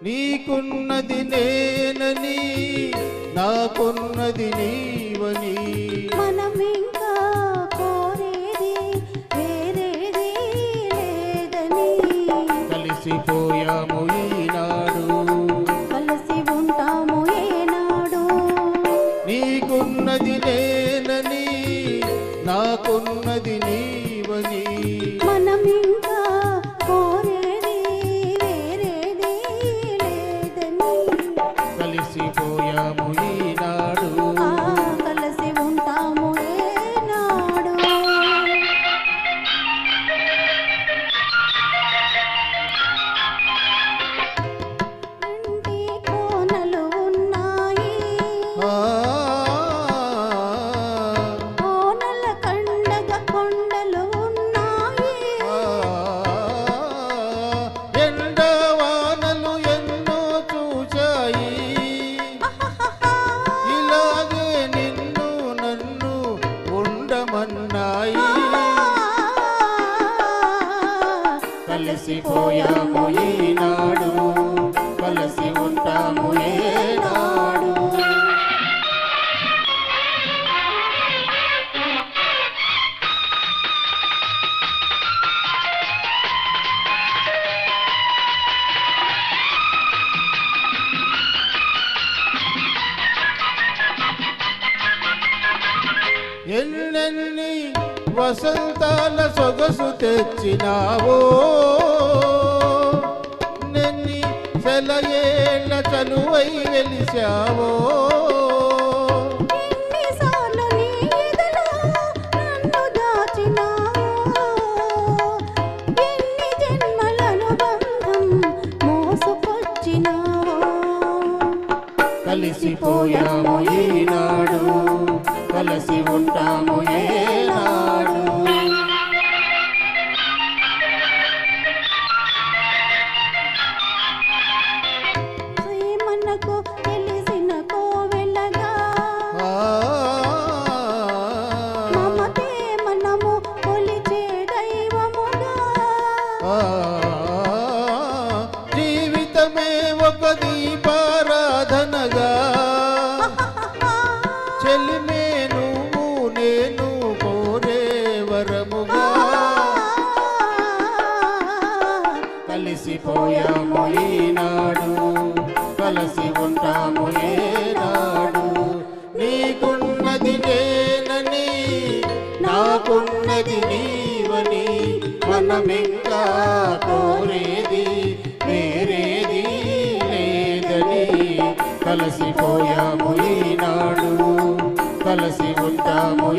నీకున్నది నేనని నాకున్నది నీవని మనమింకా కోరేది వేరేది లేదని కలిసిపోయాము ఈనాడు కలిసి ఉంటాము ఏనాడు నీకున్నది నేనని నాకున్నది నీవని మనమింకా కోరేది వేరేది లేదని కలిసిపోయాము ఈనాడు కలిసి ఉంటాము ఏనాడు ఇంటి కోనలు ఉన్నాయి కోనల కండగ కొండలు ఉన్నాయి ఎండవానలు ఎన్నో చూశాయి ఇలాగే నిన్ను నన్ను ఉండమన్నాయి కలిసిపోయాము ఈనాడు కలిసి ఉంటాము ఏనాడు ఎన్నెన్ని వసంతాల సొగసు తెచ్చినావో నెన్ని సెలయేళ్ళ చలువై వెలిశావో ఎన్నిసార్లు నీ ఎదలో నన్ను దాచినావో ఎన్ని జన్మలను బంధం మోసుకొచ్చినావో కలిసిపోయాము ఈనాడు కలిసి ఉంటాము ఏనాడు మనకు తెలిసిన కోవెలగా మమతే మనము కొలిచే దైవముగా జీవితమే ఒక దీపారాధనగా చెలిమే నువ్వు నేను కోరే వరముగా కలిసిపోయాము ఈనాడు కలిసి ఉంటాము ఏనాడు నీకున్నది నేనని నాకున్నది నీవని మనమింకా కోరేది వేరేది లేదని కలిసిపోయాము ఈనాడు కలిసి ఉంటాము